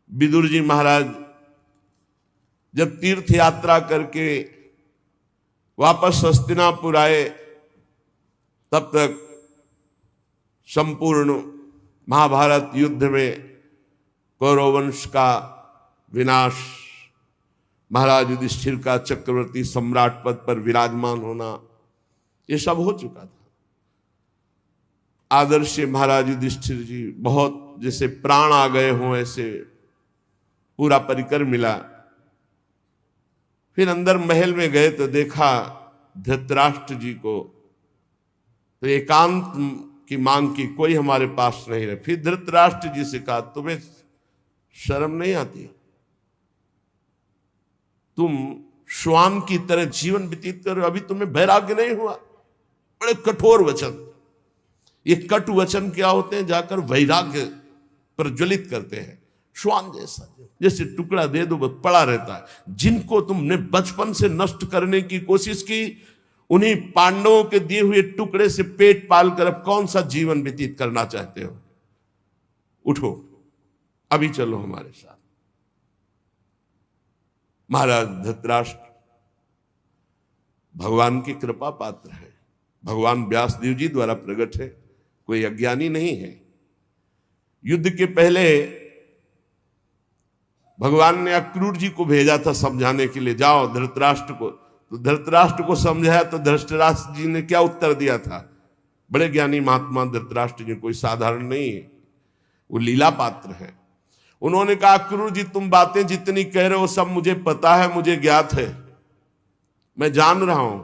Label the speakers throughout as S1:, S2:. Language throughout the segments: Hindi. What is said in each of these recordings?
S1: विदुर जी महाराज जब तीर्थ यात्रा करके वापस हस्तिनापुर आए, तब तक संपूर्ण महाभारत युद्ध में कौरव वंश का विनाश, महाराज युधिष्ठिर का चक्रवर्ती सम्राट पद पर विराजमान होना, ये सब हो चुका था। आदर्श महाराज युधिष्ठिर जी बहुत जैसे प्राण आ गए हों ऐसे पूरा परिकर मिला। फिर अंदर महल में गए तो देखा धृतराष्ट्र जी को, तो एकांत की मांग की, कोई हमारे पास नहीं रहे। फिर धृतराष्ट्र जी से कहा, तुम्हें शर्म नहीं आती? तुम श्वान की तरह जीवन व्यतीत करो, अभी तुम्हें वैराग्य नहीं हुआ? बड़े कठोर वचन। ये कटु वचन क्या होते हैं? जाकर वैराग्य प्रज्वलित करते हैं। श्वान जैसा, जैसे टुकड़ा दे दो बस पड़ा रहता है। जिनको तुमने बचपन से नष्ट करने की कोशिश की, उन्हीं पांडवों के दिए हुए टुकड़े से पेट पाल कर अब कौन सा जीवन व्यतीत करना चाहते हो? उठो, अभी चलो हमारे साथ। महाराज धृतराष्ट्र भगवान की कृपा पात्र है, भगवान व्यासदेव जी द्वारा प्रकट है, कोई अज्ञानी नहीं है। युद्ध के पहले भगवान ने अक्रूर जी को भेजा था समझाने के लिए, जाओ धृतराष्ट्र को। तो धृतराष्ट्र को समझाया तो धृतराष्ट्र जी ने क्या उत्तर दिया था? बड़े ज्ञानी महात्मा धृतराष्ट्र जी, कोई साधारण नहीं है, वो लीला पात्र है। उन्होंने कहा, अक्रूर जी तुम बातें जितनी कह रहे हो सब मुझे पता है, मुझे ज्ञात है, मैं जान रहा हूं,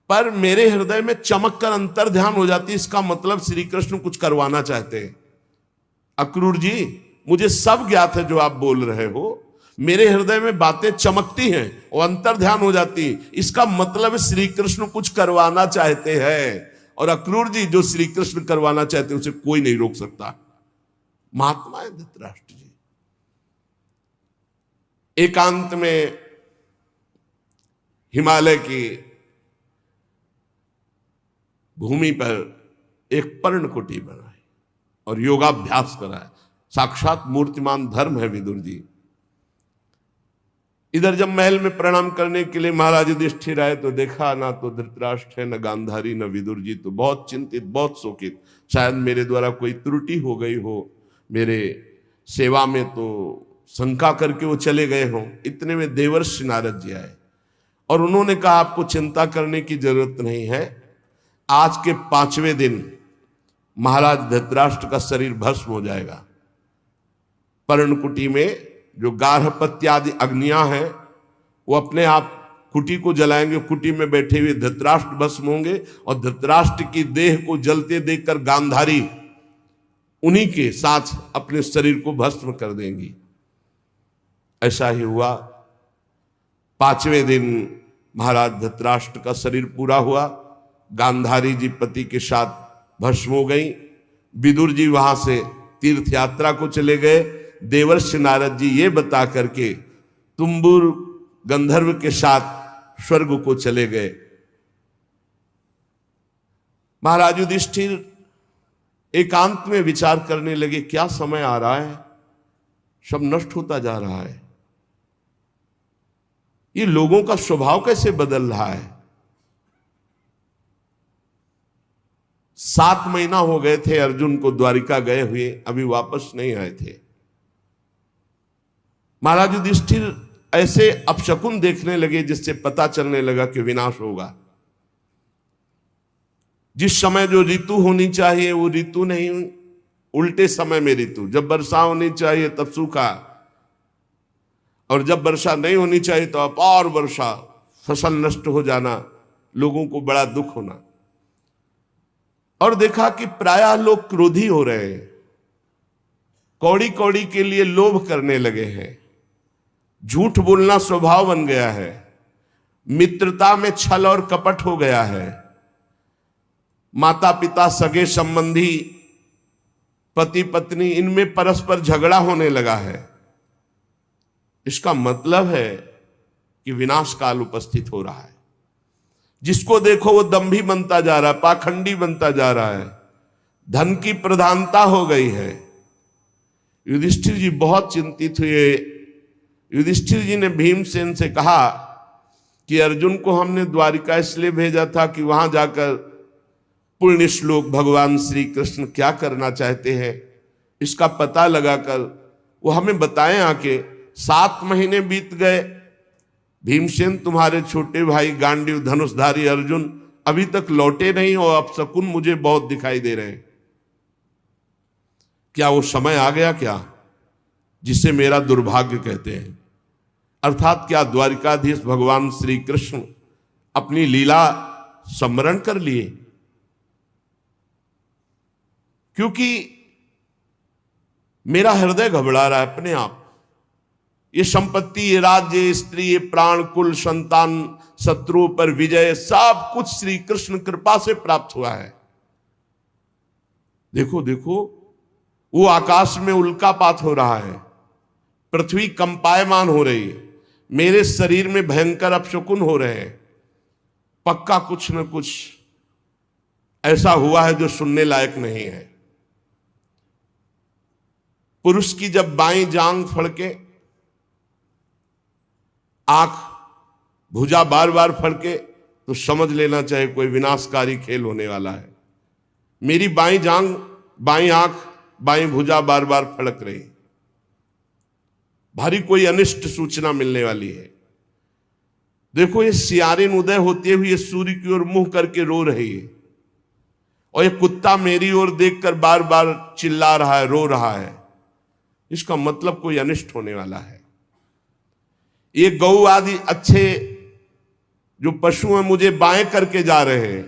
S1: पर मेरे हृदय में चमक कर अंतर ध्यान हो जाती है। इसका मतलब श्री कृष्ण कुछ करवाना चाहते हैं। अक्रूर जी मुझे सब ज्ञात है जो आप बोल रहे हो, मेरे हृदय में बातें चमकती हैं और अंतर ध्यान हो जाती है, इसका मतलब श्री कृष्ण कुछ करवाना चाहते हैं। और अक्रूर जी जो श्री कृष्ण करवाना चाहते हैं उसे कोई नहीं रोक सकता। महात्मा है धृतराष्ट्र जी। एकांत में हिमालय की भूमि पर एक पर्णकुटी बनाई और योगाभ्यास कराया। साक्षात मूर्तिमान धर्म है विदुर जी। इधर जब महल में प्रणाम करने के लिए महाराज युधिष्ठिर आए तो देखा ना तो धृतराष्ट्र है, न गांधारी, न विदुर जी। तो बहुत चिंतित, बहुत शोकित, शायद मेरे द्वारा कोई त्रुटि हो गई हो, मेरे सेवा में तो शंका करके वो चले गए हों। इतने में देवर्षि नारद जी आए और उन्होंने कहा, आपको चिंता करने की जरूरत नहीं है, आज के 5वें दिन महाराज धृतराष्ट्र का शरीर भस्म हो जाएगा। पर्णकुटी में जो गार्हपत्य आदि अग्नियां हैं वो अपने आप कुटी को जलाएंगे। कुटी में बैठे हुए धृतराष्ट्र भस्म होंगे और धृतराष्ट्र की देह को जलते देखकर गांधारी उन्हीं के साथ अपने शरीर को भस्म कर देंगी। ऐसा ही हुआ। 5वें दिन महाराज धृतराष्ट्र का शरीर पूरा हुआ। गांधारी जी पति के साथ भस्म हो गई। विदुर जी वहां से तीर्थ यात्रा को चले गए। देवर्षि नारद जी ये बता करके तुम्बुर गंधर्व के साथ स्वर्ग को चले गए। महाराज युधिष्ठिर एकांत में विचार करने लगे, क्या समय आ रहा है, सब नष्ट होता जा रहा है, ये लोगों का स्वभाव कैसे बदल रहा है। 7 महीना हो गए थे अर्जुन को द्वारिका गए हुए, अभी वापस नहीं आए थे। महाराज युधिष्ठिर ऐसे अपशकुन देखने लगे जिससे पता चलने लगा कि विनाश होगा। जिस समय जो ऋतु होनी चाहिए वो ऋतु नहीं, उल्टे समय में ऋतु। जब वर्षा होनी चाहिए तब सूखा, और जब वर्षा नहीं होनी चाहिए तो अपार वर्षा, फसल नष्ट हो जाना, लोगों को बड़ा दुख होना। और देखा कि प्रायः लोग क्रोधी हो रहे हैं, कौड़ी कौड़ी के लिए लोभ करने लगे हैं, झूठ बोलना स्वभाव बन गया है, मित्रता में छल और कपट हो गया है, माता पिता सगे संबंधी पति पत्नी इनमें परस्पर झगड़ा होने लगा है। इसका मतलब है कि विनाश काल उपस्थित हो रहा है। जिसको देखो वो दंभी बनता जा रहा है, पाखंडी बनता जा रहा है, धन की प्रधानता हो गई है। युधिष्ठिर जी बहुत चिंतित हुए। युधिष्ठिर जी ने भीमसेन से कहा कि अर्जुन को हमने द्वारिका इसलिए भेजा था कि वहां जाकर पुण्य श्लोक भगवान श्री कृष्ण क्या करना चाहते हैं इसका पता लगाकर वो हमें बताएं आके। 7 महीने बीत गए, भीमसेन तुम्हारे छोटे भाई गांडीव धनुषधारी अर्जुन अभी तक लौटे नहीं और अपशकुन मुझे बहुत दिखाई दे रहे हैं। क्या वो समय आ गया क्या जिसे मेरा दुर्भाग्य कहते हैं? अर्थात क्या द्वारिकाधीश भगवान श्री कृष्ण अपनी लीला स्मरण कर लिए? क्योंकि मेरा हृदय घबरा रहा है अपने आप। ये संपत्ति, ये राज्य, ये स्त्री, ये प्राण, कुल, संतान, शत्रु पर विजय, सब कुछ श्री कृष्ण कृपा से प्राप्त हुआ है। देखो देखो, वो आकाश में उल्कापात हो रहा है, पृथ्वी कंपायमान हो रही है, मेरे शरीर में भयंकर अपशकुन हो रहे हैं। पक्का कुछ न कुछ ऐसा हुआ है जो सुनने लायक नहीं है। पुरुष की जब बाईं जांग फड़के, आंख, भुजा बार बार फड़के तो समझ लेना चाहिए कोई विनाशकारी खेल होने वाला है। मेरी बाईं जांग, बाईं आंख, बाईं भुजा बार बार फड़क रही, भारी कोई अनिष्ट सूचना मिलने वाली है। देखो, ये सियारिन उदय होते हुए सूर्य की ओर मुंह करके रो रही है और ये कुत्ता मेरी ओर देखकर बार बार चिल्ला रहा है, रो रहा है। इसका मतलब कोई अनिष्ट होने वाला है। ये गौ आदि अच्छे जो पशु हैं मुझे बाएं करके जा रहे हैं,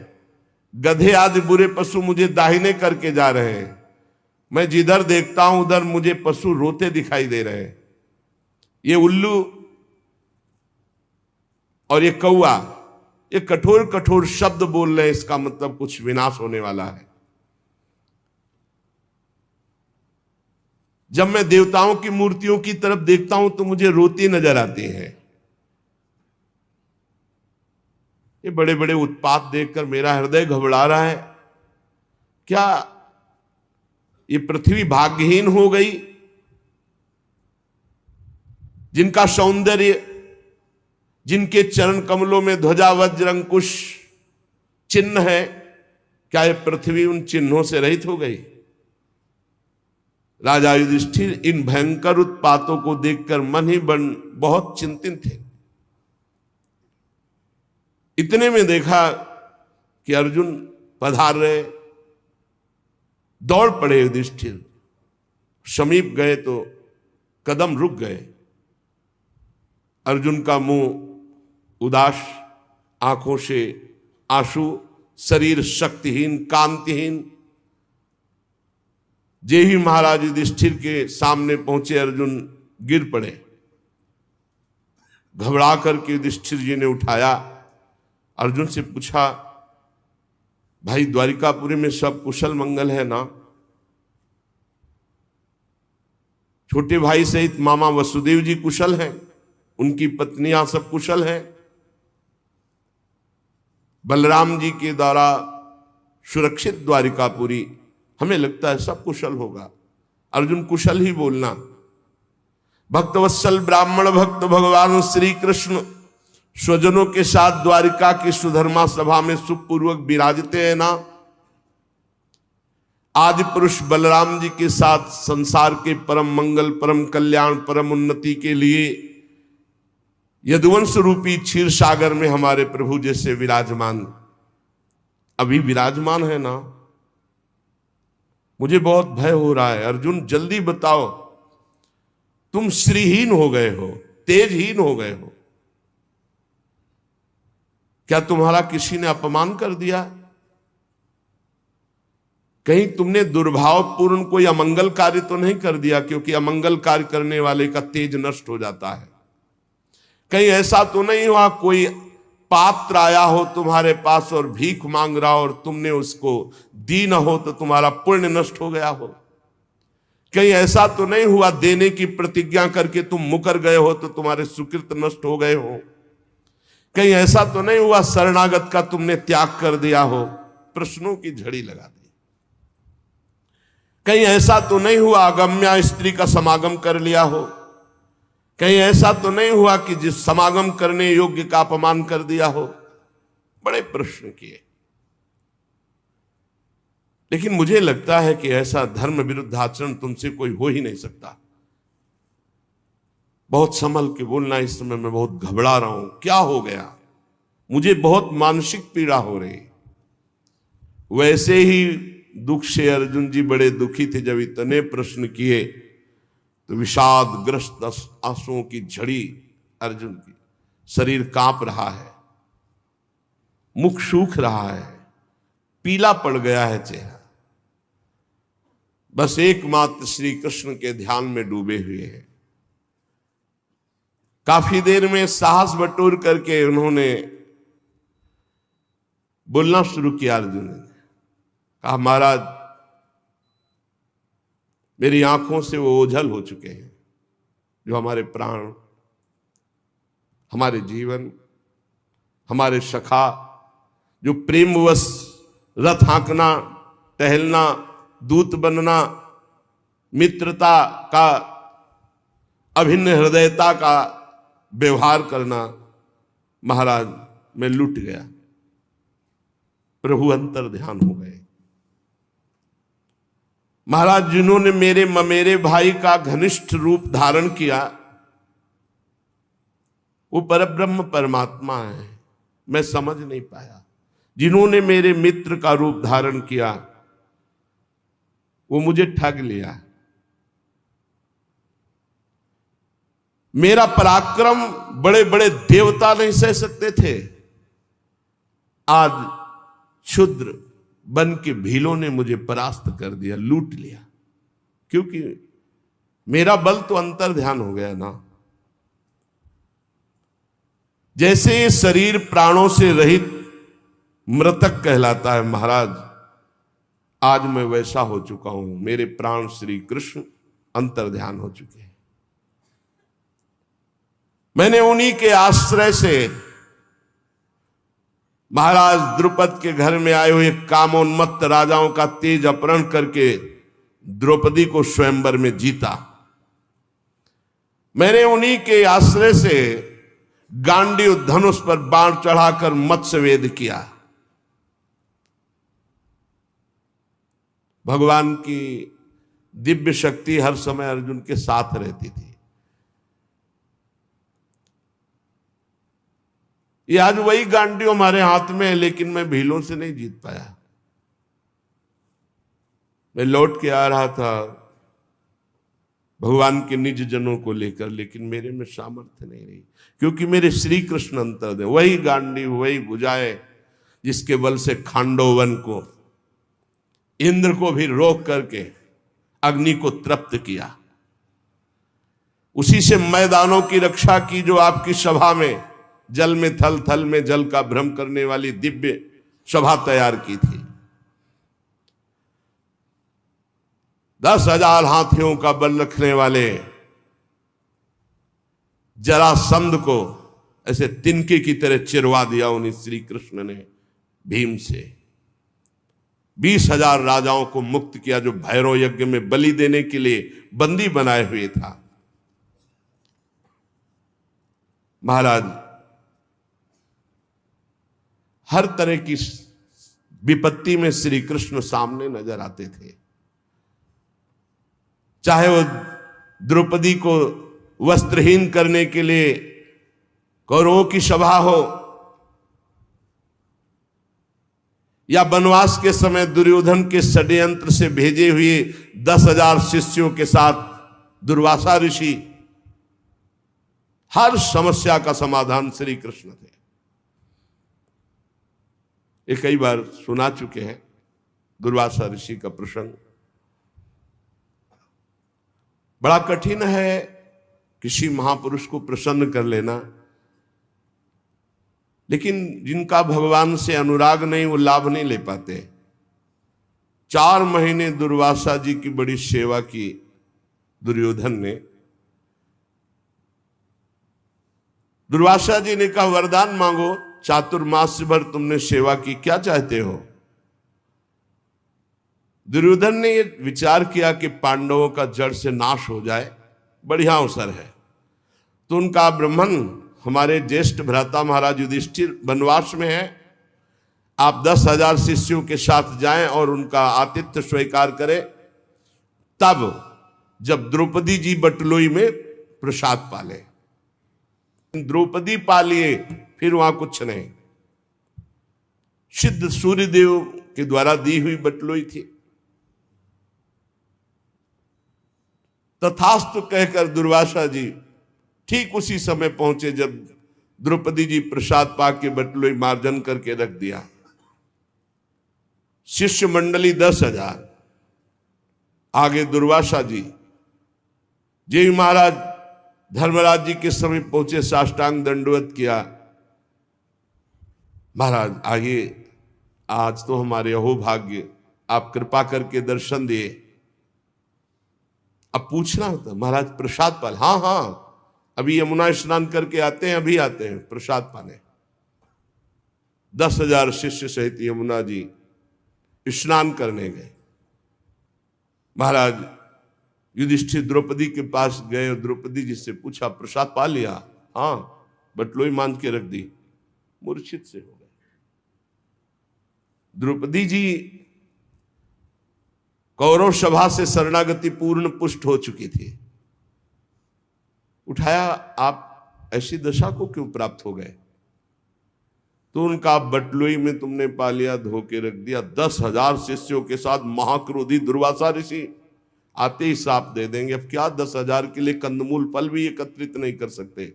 S1: गधे आदि बुरे पशु मुझे दाहिने करके जा रहे हैं। मैं जिधर देखता हूं उधर मुझे पशु रोते दिखाई दे रहे हैं। ये उल्लू और ये कौआ, ये कठोर कठोर शब्द बोल रहे हैं, इसका मतलब कुछ विनाश होने वाला है। जब मैं देवताओं की मूर्तियों की तरफ देखता हूं तो मुझे रोती नजर आती हैं। ये बड़े बड़े उत्पात देखकर मेरा हृदय घबरा रहा है। क्या ये पृथ्वी भाग्यहीन हो गई? जिनका सौंदर्य, जिनके चरण कमलों में ध्वजा वज्र अंकुश चिन्ह है, क्या ये पृथ्वी उन चिन्हों से रहित हो गई? राजा युधिष्ठिर इन भयंकर उत्पातों को देखकर मन ही बहुत चिंतित थे। इतने में देखा कि अर्जुन पधार रहे। दौड़ पड़े युधिष्ठिर, समीप गए तो कदम रुक गए। अर्जुन का मुंह उदास, आंखों से आंसू, शरीर शक्तिहीन, कांतिहीन। जे ही महाराज युधिष्ठिर के सामने पहुंचे अर्जुन गिर पड़े। घबरा करके युधिष्ठिर जी ने उठाया, अर्जुन से पूछा, भाई द्वारिकापुरी में सब कुशल मंगल है ना? छोटे भाई सहित मामा वसुदेव जी कुशल हैं, उनकी पत्नियां सब कुशल हैं, बलराम जी के द्वारा सुरक्षित द्वारिकापुरी, हमें लगता है सब कुशल होगा। अर्जुन कुशल ही बोलना। भक्तवत्सल ब्राह्मण भक्त भगवान श्री कृष्ण स्वजनों के साथ द्वारिका की सुधर्मा सभा में सुखपूर्वक विराजते हैं ना? आदि पुरुष बलराम जी के साथ संसार के परम मंगल, परम कल्याण, परम उन्नति के लिए यदुवंश रूपी क्षीर सागर में हमारे प्रभु जैसे विराजमान, अभी विराजमान है ना? मुझे बहुत भय हो रहा है। अर्जुन जल्दी बताओ, तुम श्रीहीन हो गए हो, तेजहीन हो गए हो। क्या तुम्हारा किसी ने अपमान कर दिया? कहीं तुमने दुर्भावपूर्ण कोई अमंगल कार्य तो नहीं कर दिया? क्योंकि अमंगल कार्य करने वाले का तेज नष्ट हो जाता है। कहीं ऐसा तो नहीं हुआ कोई पात्र आया हो तुम्हारे पास और भीख मांग रहा हो और तुमने उसको दी न हो तो तुम्हारा पुण्य नष्ट हो गया हो? कहीं ऐसा तो नहीं हुआ देने की प्रतिज्ञा करके तुम मुकर गए हो तो तुम्हारे सुकृत नष्ट हो गए हो? कहीं ऐसा तो नहीं हुआ शरणागत का तुमने त्याग कर दिया हो? प्रश्नों की झड़ी लगा दी। कहीं ऐसा तो नहीं हुआ अगम्या स्त्री का समागम कर लिया हो, कहीं ऐसा तो नहीं हुआ कि जिस समागम करने योग्य का अपमान कर दिया हो। बड़े प्रश्न किए, लेकिन मुझे लगता है कि ऐसा धर्म विरुद्ध आचरण तुमसे कोई हो ही नहीं सकता। बहुत संभल के बोलना, इस समय मैं बहुत घबरा रहा हूं, क्या हो गया, मुझे बहुत मानसिक पीड़ा हो रही। वैसे ही दुख से अर्जुन जी बड़े दुखी थे। जब इतने प्रश्न किए तो विषाद ग्रस्त आंसुओं की झड़ी अर्जुन की, शरीर कांप रहा है, मुख सूख रहा है, पीला पड़ गया है चेहरा, बस एकमात्र श्री कृष्ण के ध्यान में डूबे हुए हैं। काफी देर में साहस बटोर करके उन्होंने बोलना शुरू किया। अर्जुन ने कहा, महाराज मेरी आंखों से वो ओझल हो चुके हैं जो हमारे प्राण, हमारे जीवन, हमारे सखा, जो प्रेमवश रथ हाँकना, टहलना, दूत बनना, मित्रता का, अभिन्न हृदयता का व्यवहार करना, महाराज मैं लुट गया। प्रभु अंतर ध्यान हो गए। महाराज जिन्होंने मेरे ममेरे भाई का घनिष्ठ रूप धारण किया वो परब्रह्म परमात्मा है, मैं समझ नहीं पाया। जिन्होंने मेरे मित्र का रूप धारण किया वो मुझे ठग लिया। मेरा पराक्रम बड़े बड़े देवता नहीं सह सकते थे, आज क्षुद्र बन के भीलों ने मुझे परास्त कर दिया, लूट लिया। क्योंकि मेरा बल तो अंतर ध्यान हो गया ना। जैसे ये शरीर प्राणों से रहित मृतक कहलाता है महाराज, आज मैं वैसा हो चुका हूं। मेरे प्राण श्री कृष्ण अंतर ध्यान हो चुके हैं। मैंने उन्हीं के आश्रय से महाराज द्रुपद के घर में आए हुए कामोन्मत्त राजाओं का तेज अपहरण करके द्रौपदी को स्वयंवर में जीता। मैंने उन्हीं के आश्रय से गांडीव धनुष पर बाण चढ़ाकर मत्स्यवेद किया। भगवान की दिव्य शक्ति हर समय अर्जुन के साथ रहती थी। ये आज वही गांडीव हमारे हाथ में है, लेकिन मैं भीलों से नहीं जीत पाया। मैं लौट के आ रहा था भगवान के निज जनों को लेकर, लेकिन मेरे में सामर्थ्य नहीं रही, क्योंकि मेरे श्री कृष्ण अंतर है। वही गांडीव, वही भुजाएं जिसके बल से खांडोवन को, इंद्र को भी रोक करके अग्नि को तृप्त किया। उसी से मैदानों की रक्षा की जो आपकी सभा में जल में थल, थल में जल का भ्रम करने वाली दिव्य सभा तैयार की थी। 10,000 हाथियों का बल रखने वाले जरासंध को ऐसे तिनके की तरह चिरवा दिया उन्हीं श्री कृष्ण ने भीम से। 20,000 राजाओं को मुक्त किया जो भैरव यज्ञ में बलि देने के लिए बंदी बनाए हुए था। महाराज हर तरह की विपत्ति में श्री कृष्ण सामने नजर आते थे। चाहे वो द्रौपदी को वस्त्रहीन करने के लिए कौरवों की सभा हो, या वनवास के समय दुर्योधन के षड्यंत्र से भेजे हुए 10,000 शिष्यों के साथ दुर्वासा ऋषि, हर समस्या का समाधान श्री कृष्ण थे। ये कई बार सुना चुके हैं दुर्वासा ऋषि का प्रसंग। बड़ा कठिन है किसी महापुरुष को प्रसन्न कर लेना, लेकिन जिनका भगवान से अनुराग नहीं वो लाभ नहीं ले पाते। 4 महीने दुर्वासा जी की बड़ी सेवा की दुर्योधन ने। दुर्वासा जी ने कहा, वरदान मांगो, चातुर्मास भर तुमने सेवा की, क्या चाहते हो? दुर्योधन ने ये विचार किया कि पांडवों का जड़ से नाश हो जाए, बढ़िया अवसर है। तो उनका ब्राह्मण हमारे ज्येष्ठ भ्राता महाराज युधिष्ठिर वनवास में है, आप 10,000 शिष्यों के साथ जाएं और उनका आतिथ्य स्वीकार करें। तब जब द्रौपदी जी बटलोई में प्रसाद पाले, द्रौपदी पालिए, फिर वहां कुछ नहीं। सिद्ध सूर्यदेव के द्वारा दी हुई बटलोई थी। तथास्तु कहकर दुर्वासा जी ठीक उसी समय पहुंचे जब द्रौपदी जी प्रसाद पाके बटलोई मार्जन करके रख दिया। शिष्य मंडली 10,000, आगे दुर्वासा जी महाराज धर्मराज जी के समय पहुंचे, साष्टांग दंडवत किया। महाराज आइए, आज तो हमारे अहोभाग्य, आप कृपा करके दर्शन दिए। अब पूछना होता महाराज प्रसाद पाल, हाँ हाँ अभी यमुना स्नान करके आते हैं, अभी आते हैं प्रसाद पाने। 10,000 शिष्य सहित यमुना जी स्नान करने गए। महाराज युधिष्ठिर द्रौपदी के पास गए और द्रौपदी जी से पूछा प्रसाद पा लिया? हाँ, बटलोई मान के रख दी, मूर्छित से हो गए। द्रौपदी जी कौरव सभा से शरणागति पूर्ण पुष्ट हो चुकी थी। उठाया, आप ऐसी दशा को क्यों प्राप्त हो गए? तो उनका बटलोई में तुमने पा लिया, धो के रख दिया। 10,000 शिष्यों के साथ महाक्रोधी दुर्वासा ऋषि आते ही साप दे देंगे। अब क्या 10,000 के लिए कंदमूल फल भी एकत्रित नहीं कर सकते।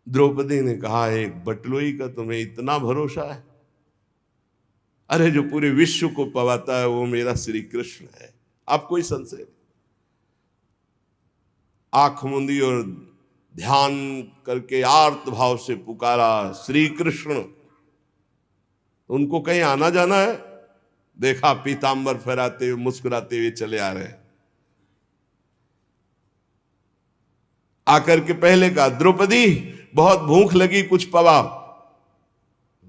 S1: द्रौपदी ने कहा, एक बटलोई का तुम्हें इतना भरोसा है? अरे जो पूरे विश्व को पवाता है वो मेरा श्री कृष्ण है, आप कोई संशय? आंख मूंदी और ध्यान करके आर्त भाव से पुकारा, श्री कृष्ण। उनको कहीं आना जाना है? देखा पीतांबर फहराते हुए मुस्कुराते हुए चले आ रहे हैं। आकर के पहले कहा, द्रौपदी बहुत भूख लगी, कुछ पवा।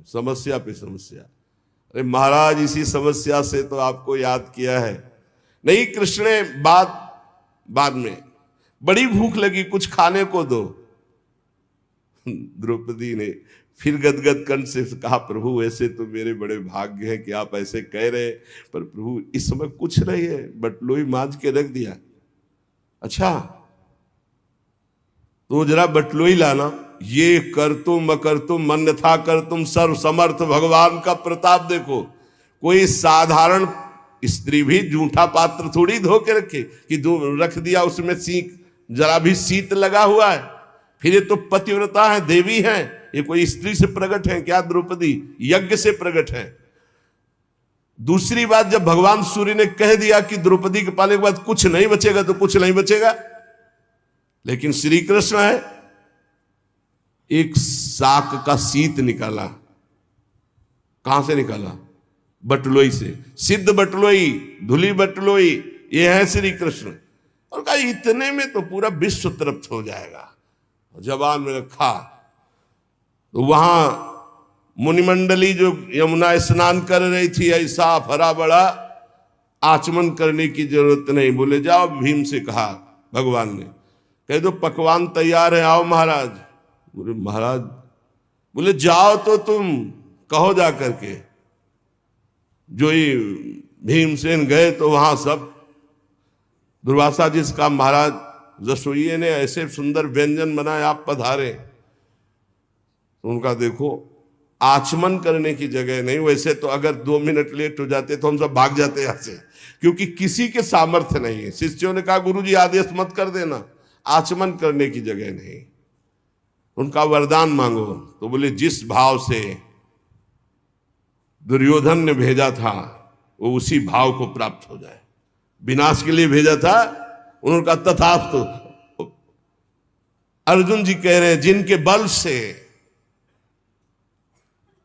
S1: समस्या पे समस्या। अरे महाराज इसी समस्या से तो आपको याद किया है। नहीं कृष्ण ने बाद में, बड़ी भूख लगी, कुछ खाने को दो। द्रौपदी ने फिर गदगद कंठ से कहा, प्रभु ऐसे तो मेरे बड़े भाग्य हैं कि आप ऐसे कह रहे, पर प्रभु इस समय कुछ नहीं है, बटलोई मांझ के रख दिया। अच्छा तो जरा बटलोई लाना। ये कर तुम अकर तुम अन्यथा कर तुम सर्व समर्थ भगवान का प्रताप देखो। कोई साधारण स्त्री भी जूठा पात्र थोड़ी धो के रखे कि रख दिया उसमें सीख जरा भी शीत लगा हुआ है। फिर ये तो पतिव्रता है, देवी है, ये कोई स्त्री से प्रकट है क्या? द्रौपदी यज्ञ से प्रकट है। दूसरी बात, जब भगवान सूर्य ने कह दिया कि द्रौपदी के पाले के बाद कुछ नहीं बचेगा तो कुछ नहीं बचेगा। लेकिन श्री कृष्ण है, एक साक का शीत निकाला। कहां से निकाला? बटलोई से। सिद्ध बटलोई, धुली बटलोई, ये है श्री कृष्ण। और कहा इतने में तो पूरा विश्व तृप्त हो जाएगा। जबान में रखा तो वहां मुनिमंडली जो यमुना स्नान कर रही थी, ऐसा भरा बड़ा आचमन करने की जरूरत नहीं। बोले जाओ, भीम से कहा भगवान ने, कह दो पकवान तैयार है, आओ महाराज। बोले महाराज, बोले जाओ तो तुम कहो जा करके। जो ही भीमसेन गए तो वहां सब दुर्वासा जी से कहा, महाराज रसोइये ने ऐसे सुंदर व्यंजन बनाए, आप पधारे। उनका देखो आचमन करने की जगह नहीं। वैसे तो अगर 2 मिनट लेट हो जाते तो हम सब भाग जाते यहां से, क्योंकि किसी के सामर्थ्य नहीं है। शिष्यों ने कहा, गुरुजी आदेश मत कर देना, आचमन करने की जगह नहीं। उनका वरदान मांगो। तो बोले जिस भाव से दुर्योधन ने भेजा था वो उसी भाव को प्राप्त हो जाए। विनाश के लिए भेजा था, उनका तथास्तु। अर्जुन जी कह रहे हैं, जिनके बल से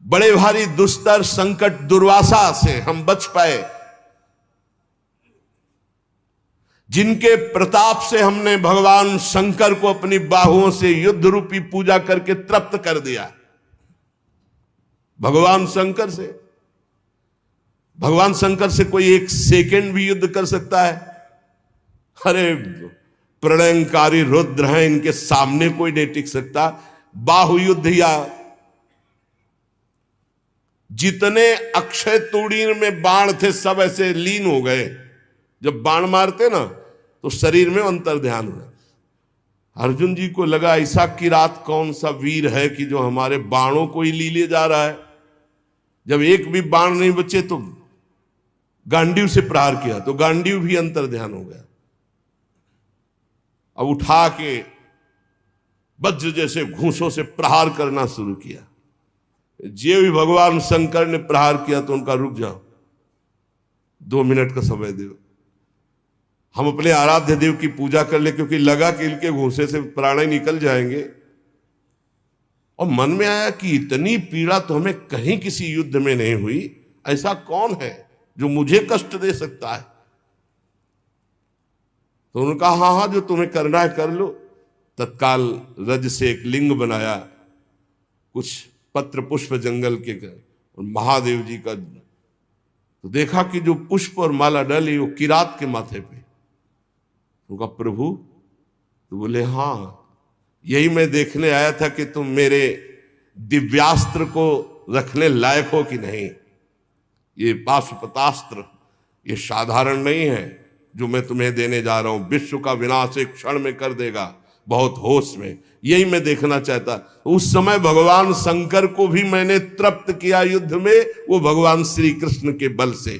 S1: बड़े भारी दुस्तर संकट दुर्वासा से हम बच पाए, जिनके प्रताप से हमने भगवान शंकर को अपनी बाहुओं से युद्ध रूपी पूजा करके तृप्त कर दिया। भगवान शंकर से भगवान शंकर से कोई एक सेकंड भी युद्ध कर सकता है? अरे प्रलयंकारी रुद्र हैं, इनके सामने कोई नहीं टिक सकता। बाहु युद्ध या जितने अक्षय तूणीर में बाण थे सब ऐसे लीन हो गए। जब बाण मारते ना तो शरीर में अंतर ध्यान हुआ। अर्जुन जी को लगा ऐसा किरात कौन सा वीर है कि जो हमारे बाणों को ही ली जा रहा है। जब एक भी बाण नहीं बचे तो गांडीव से प्रहार किया तो गांडीव भी अंतर ध्यान हो गया। अब उठा के वज्र जैसे घूंसों से प्रहार करना शुरू किया। जे भी भगवान शंकर ने प्रहार किया तो उनका रुक जाओ, 2 मिनट का समय दो, हम अपने आराध्य देव की पूजा कर ले, क्योंकि लगा कि इनके घूंसे से प्राण निकल जाएंगे। और मन में आया कि इतनी पीड़ा तो हमें कहीं किसी युद्ध में नहीं हुई, ऐसा कौन है जो मुझे कष्ट दे सकता है। तो उन्होंने कहा हाँ हाँ जो तुम्हें करना है कर लो। तत्काल रज से एक लिंग बनाया, कुछ पत्र पुष्प जंगल के और महादेव जी का। तो देखा कि जो पुष्प और माला डाली वो किरात के माथे पे। उनका प्रभु, तो बोले हाँ यही मैं देखने आया था कि तुम मेरे दिव्यास्त्र को रखने लायक हो कि नहीं। ये पाशुपतास्त्र ये साधारण नहीं है जो मैं तुम्हें देने जा रहा हूं, विश्व का विनाश एक क्षण में कर देगा, बहुत होश में। यही मैं देखना चाहता। उस समय भगवान शंकर को भी मैंने तृप्त किया युद्ध में, वो भगवान श्री कृष्ण के बल से।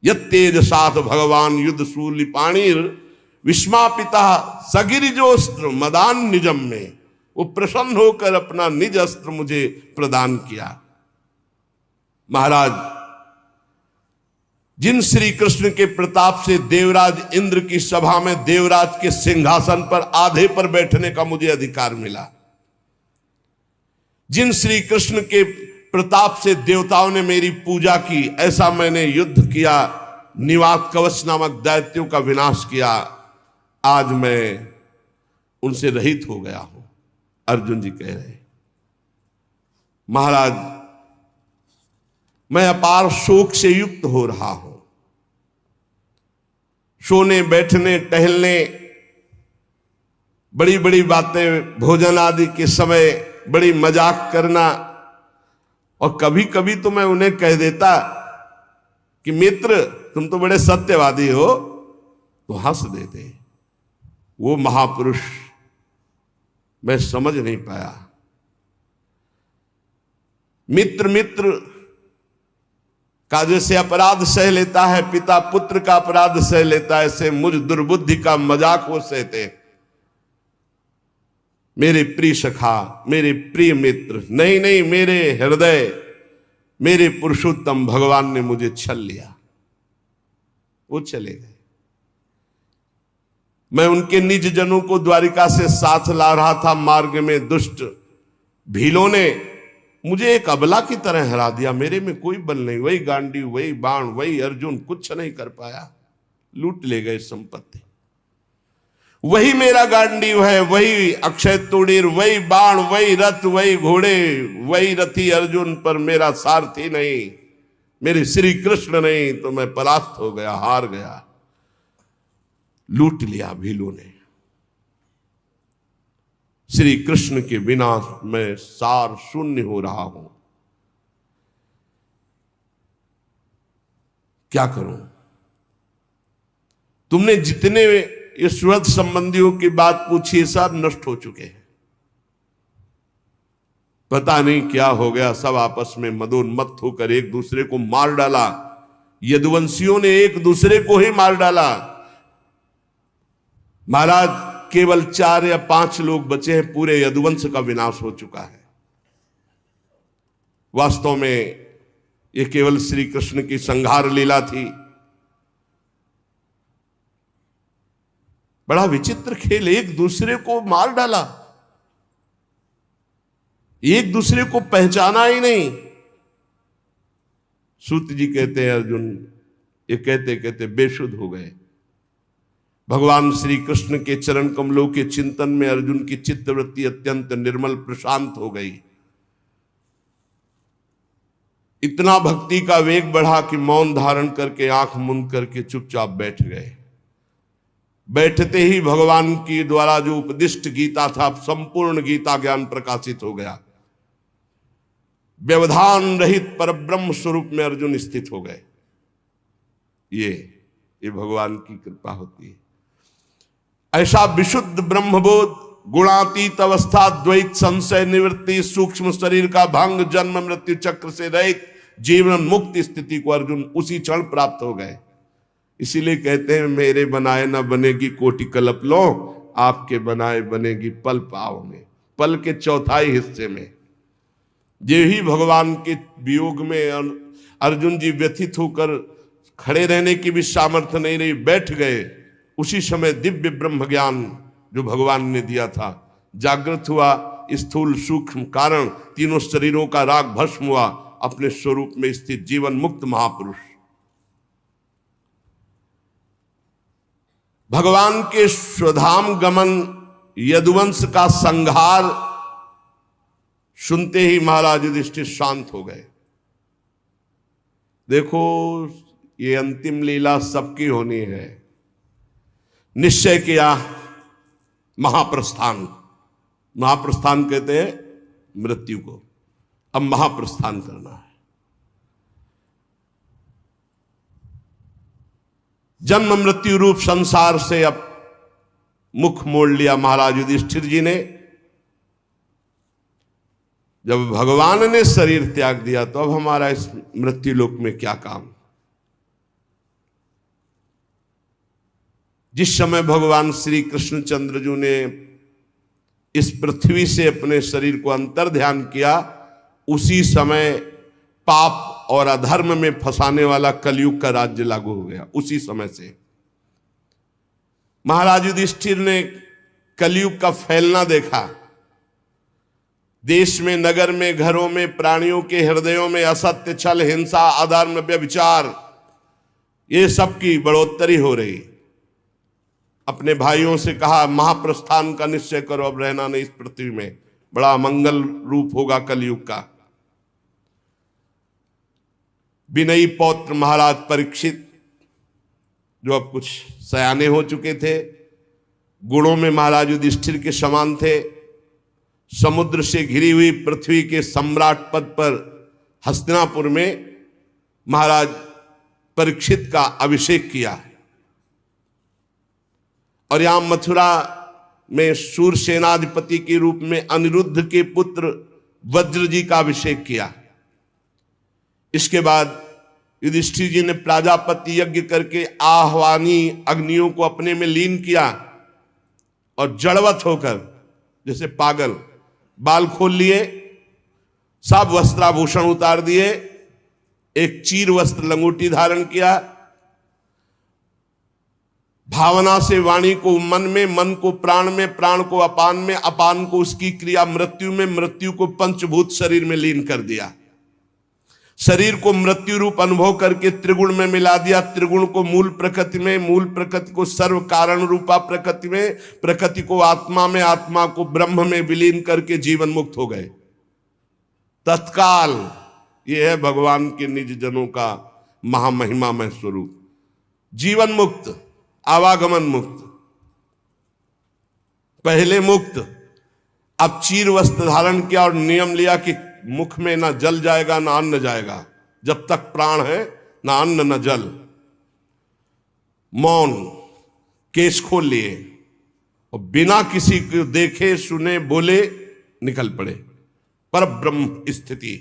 S1: यत्तेज साथ भगवान युद्ध शूल पाणिर विस्मापिता सगिरिजोस्त्र मदान निजम में, वो प्रसन्न होकर अपना निज अस्त्र मुझे प्रदान किया। महाराज जिन श्री कृष्ण के प्रताप से देवराज इंद्र की सभा में देवराज के सिंहासन पर आधे पर बैठने का मुझे अधिकार मिला, जिन श्री कृष्ण के प्रताप से देवताओं ने मेरी पूजा की, ऐसा मैंने युद्ध किया, निवात कवच नामक दैत्यों का विनाश किया, आज मैं उनसे रहित हो गया हूं। अर्जुन जी कह रहे महाराज मैं अपार शोक से युक्त हो रहा हूं। सोने बैठने टहलने बड़ी बड़ी बातें भोजन आदि के समय बड़ी मजाक करना, और कभी कभी तो मैं उन्हें कह देता कि मित्र तुम तो बड़े सत्यवादी हो, तो हंस देते। वो महापुरुष मैं समझ नहीं पाया। मित्र मित्र का जैसे अपराध सह लेता है, पिता पुत्र का अपराध सह लेता है, ऐसे मुझ दुर्बुद्धि का मजाक हो सहते। मेरे प्रिय सखा, मेरे प्रिय मित्र, नहीं नहीं मेरे हृदय, मेरे पुरुषोत्तम भगवान ने मुझे छल लिया। वो चले गए। मैं उनके निज जनों को द्वारिका से साथ ला रहा था। मार्ग में दुष्ट भीलों ने मुझे एक अबला की तरह हरा दिया। मेरे में कोई बल नहीं, वही गांडी, वही बाण, वही अर्जुन, कुछ नहीं कर पाया। लूट ले गए संपत्ति। वही मेरा गांडीव है, वही अक्षय तूणीर, वही बाण, वही रथ, वही घोड़े, वही रथी अर्जुन, पर मेरा सारथी नहीं, मेरे श्री कृष्ण नहीं, तो मैं परास्त हो गया, हार गया। लूट लिया भीलों ने। श्री कृष्ण के बिना मैं सार शून्य हो रहा हूं। क्या करूं? तुमने जितने ईश्वर संबंधियों की बात पूछी सब नष्ट हो चुके हैं। पता नहीं क्या हो गया, सब आपस में मदोन्मत्त होकर एक दूसरे को मार डाला। यदुवंशियों ने एक दूसरे को ही मार डाला। महाराज केवल 4 या 5 लोग बचे हैं, पूरे यदुवंश का विनाश हो चुका है। वास्तव में यह केवल श्री कृष्ण की संहार लीला थी। बड़ा विचित्र खेल, एक दूसरे को मार डाला, एक दूसरे को पहचाना ही नहीं। सूत जी कहते हैं अर्जुन ये कहते कहते बेसुध हो गए। भगवान श्री कृष्ण के चरण कमलों के चिंतन में अर्जुन की चित्तवृत्ति अत्यंत निर्मल प्रशांत हो गई। इतना भक्ति का वेग बढ़ा कि मौन धारण करके आंख मूंद करके चुपचाप बैठ गए। बैठते ही भगवान की द्वारा जो उपदिष्ट गीता था, संपूर्ण गीता ज्ञान प्रकाशित हो गया। व्यवधान रहित परब्रह्म स्वरूप में अर्जुन स्थित हो गए। ये भगवान की कृपा होती है। ऐसा विशुद्ध ब्रह्मबोध, गुणातीत अवस्था, द्वैत संशय निवृत्ति, सूक्ष्म शरीर का भंग, जन्म मृत्यु चक्र से रहित जीवन मुक्त स्थिति को अर्जुन उसी क्षण प्राप्त हो गए। इसीलिए कहते हैं मेरे बनाए न बनेगी कोटि कल्प लो, आपके बनाए बनेगी पल पाव में। पल के चौथाई हिस्से में जे ही भगवान के वियोग में अर्जुन जी व्यथित होकर खड़े रहने की भी सामर्थ्य नहीं रही, बैठ गए। उसी समय दिव्य ब्रह्म ज्ञान जो भगवान ने दिया था जागृत हुआ। स्थूल सूक्ष्म कारण तीनों शरीरों का राग भस्म हुआ। अपने स्वरूप में स्थित जीवन मुक्त महापुरुष भगवान के स्वधाम गमन यदुवंश का संहार सुनते ही महाराज युधिष्ठिर शांत हो गए। देखो ये अंतिम लीला सबकी होनी है। निश्चय किया महाप्रस्थान। महाप्रस्थान कहते हैं मृत्यु को। अब महाप्रस्थान करना है। जन्म मृत्यु रूप संसार से अब मुख मोड़ लिया महाराज युधिष्ठिर जी ने। जब भगवान ने शरीर त्याग दिया तो अब हमारा इस मृत्यु लोक में क्या काम। जिस समय भगवान श्री कृष्णचंद्र जी ने इस पृथ्वी से अपने शरीर को अंतर ध्यान किया, उसी समय पाप और अधर्म में फंसाने वाला कलयुग का राज्य लागू हो गया। उसी समय से महाराज युधिष्ठिर ने कलयुग का फैलना देखा। देश में, नगर में, घरों में, प्राणियों के हृदयों में असत्य, छल, हिंसा, अधर्म, व्यभिचार, ये सब की बढ़ोतरी हो रही। अपने भाइयों से कहा महाप्रस्थान का निश्चय करो, अब रहना नहीं इस पृथ्वी में। बड़ा मंगल रूप होगा कलयुग का। विनयी पौत्र महाराज परीक्षित, जो अब कुछ सयाने हो चुके थे, गुणों में महाराज युधिष्ठिर के समान थे, समुद्र से घिरी हुई पृथ्वी के सम्राट पद पर हस्तिनापुर में महाराज परीक्षित का अभिषेक किया। और यहां मथुरा में शूरसेनाधिपति के रूप में अनिरुद्ध के पुत्र वज्र जी का अभिषेक किया। इसके बाद युधिष्ठिर जी ने प्राजापति यज्ञ करके आह्वानी अग्नियों को अपने में लीन किया और जड़वत होकर जैसे पागल बाल खोल लिए, सब वस्त्राभूषण उतार दिए, एक चीर वस्त्र लंगोटी धारण किया, भावना से वाणी को मन में, मन को प्राण में, प्राण को अपान में, अपान को उसकी क्रिया मृत्यु में, मृत्यु को पंचभूत शरीर में लीन कर दिया। शरीर को मृत्यु रूप अनुभव करके त्रिगुण में मिला दिया, त्रिगुण को मूल प्रकृति में, मूल प्रकृति को सर्व कारण रूपा प्रकृति में, प्रकृति को आत्मा में, आत्मा को ब्रह्म में विलीन करके जीवन मुक्त हो गए तत्काल। यह है भगवान के निज जनों का महामहिमामय स्वरूप। जीवन मुक्त, आवागमन मुक्त, पहले मुक्त, अब चीर वस्त्र धारण किया और नियम लिया कि मुख में ना जल जाएगा ना अन्न जाएगा। जब तक प्राण है ना अन्न ना जल। मौन, केश खोल लिए और बिना किसी को देखे सुने बोले निकल पड़े। पर ब्रह्म स्थिति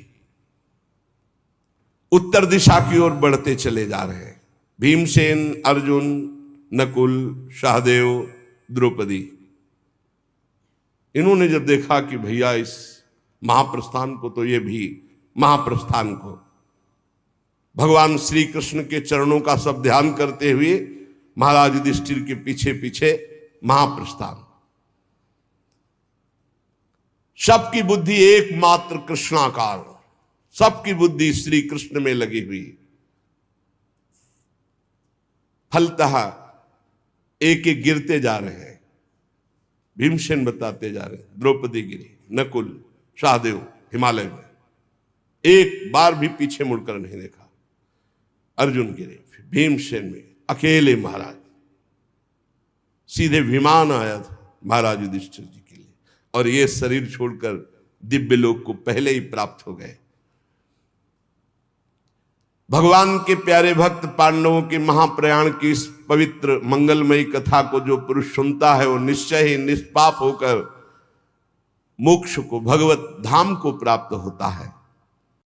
S1: उत्तर दिशा की ओर बढ़ते चले जा रहे हैं। भीमसेन, अर्जुन, नकुल, सहदेव, द्रौपदी, इन्होंने जब देखा कि भैया इस महाप्रस्थान को, तो ये भी महाप्रस्थान को भगवान श्री कृष्ण के चरणों का सब ध्यान करते हुए महाराज युधिष्ठिर के पीछे पीछे महाप्रस्थान। सबकी बुद्धि एकमात्र कृष्णाकार, सबकी बुद्धि श्री कृष्ण में लगी हुई। फलतः एक एक गिरते जा रहे हैं। भीमसेन बताते जा रहे हैं, द्रौपदी गिरी, नकुल, सहदेव हिमालय में, एक बार भी पीछे मुड़कर नहीं देखा। अर्जुन गिरे, फिर भीमसेन में अकेले महाराज, सीधे विमान आया था महाराज युधिष्ठिर जी के लिए, और ये शरीर छोड़कर दिव्य लोक को पहले ही प्राप्त हो गए। भगवान के प्यारे भक्त पांडवों के महाप्रयाण की इस पवित्र मंगलमयी कथा को जो पुरुष सुनता है वो निश्चय ही निष्पाप होकर मोक्ष को, भगवत धाम को प्राप्त होता है।